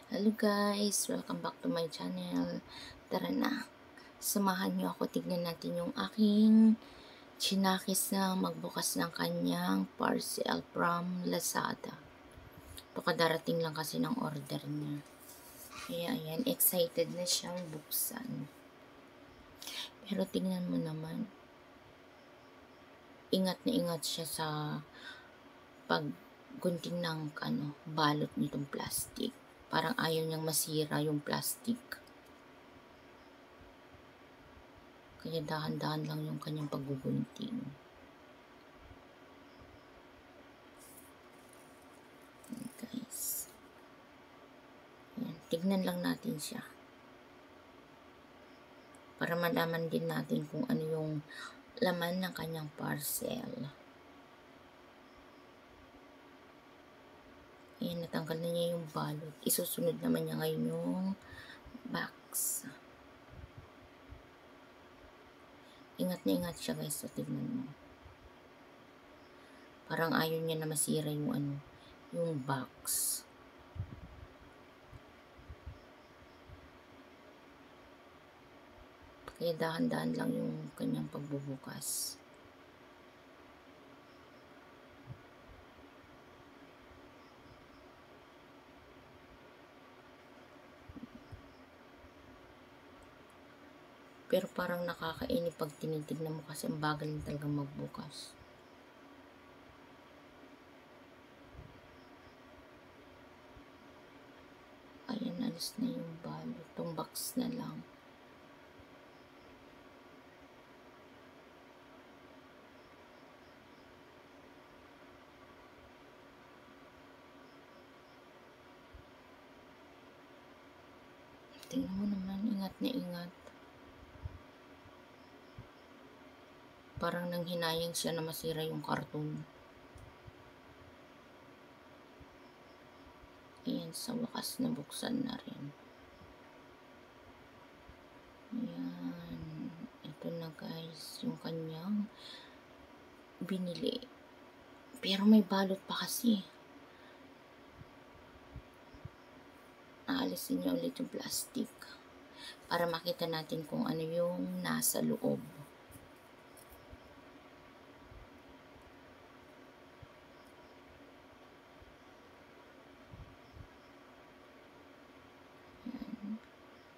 Hello guys! Welcome back to my channel. Tara na. Samahan niyo ako, tignan natin yung aking chinakis na magbukas ng kanyang parcel from Lazada. Pakadarating lang kasi ng order niya. Kaya ayan, excited na siyang buksan. Pero tingnan mo naman, ingat na ingat siya sa paggunting ng balot nitong plastic. Parang ayaw niyang masira yung plastic. Kaya dahan-dahan lang yung kanyang paggugunting. Ayan guys. Ayan, tignan lang natin siya. Para malaman din natin kung ano yung laman ng kanyang parcel. Ayan, natanggal na niya yung balot. Isusunod naman niya ngayon yung box. Ingat na ingat siya guys. So, tignan mo. Parang ayaw niya na masira yung yung box. Kaya dahan-dahan lang yung kanyang pagbubukas. Pero parang nakakainip pag tinitignan mo kasi ang bagal na talagang magbukas. Ayan, alis na yung balot. Itong box na lang. Tingnan mo naman, ingat na ingat. Parang nanghinayang siya na masira yung karton. Ayan, sa wakas nabuksan na rin. Ayan, ito na guys, yung kanyang binili. Pero may balot pa kasi. Aalisin niya ulit yung plastic para makita natin kung ano yung nasa loob.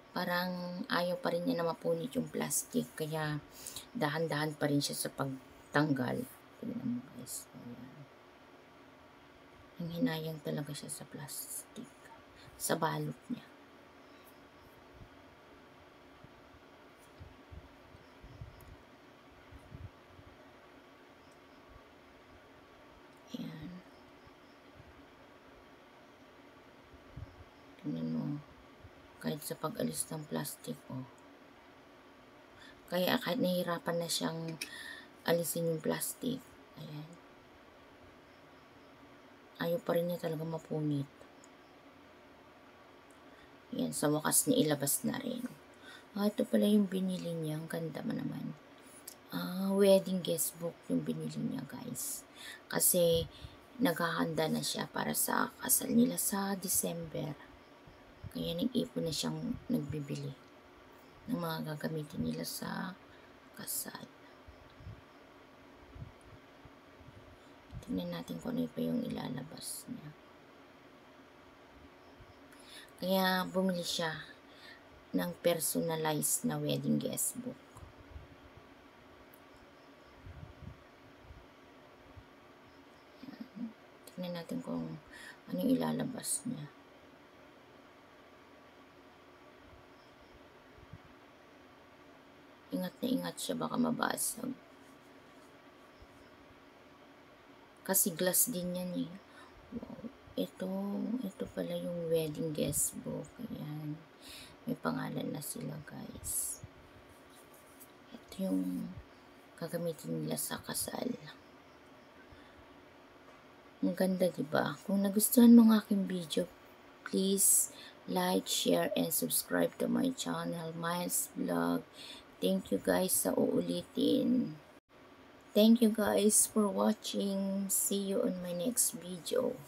Parang ayaw pa rin niya na mapunit yung plastic, kaya dahan-dahan pa rin siya sa pagtanggal. Tingnan mo guys. Ayan. Hinayang talaga siya sa plastic, sa balot niya. Ayan. Tingnan mo. Kahit sa pag-alis ng plastic, oh. Kaya kahit nahihirapan na siyang alisin yung plastic, ayan. Ayaw pa rin niya talaga mapunit. Ayan, sa wakas niya ilabas na rin. Ito pala yung binili niya. Ang ganda mo naman. Wedding guest book yung binili niya guys. Kasi naghahanda na siya para sa kasal nila sa December. Kaya nag-ipon na siyang nagbibili ng mga gagamitin nila sa kasal. Tingnan natin kung ano pa yung ilalabas niya. Kaya bumili siya ng personalized na wedding guest book. Tingnan natin kung ano yung ilalabas niya. Ingat na ingat siya, baka mabasag. Kasi glass din yan eh. Wow. Ito pala yung wedding guest book. Ayan. May pangalan na sila guys. Ito yung gagamitin nila sa kasal. Ang ganda, diba? Kung nagustuhan mo ang aking video, please like, share, and subscribe to my channel, Miles Vlog. Thank you guys sa uulitin. Thank you guys for watching. See you on my next video.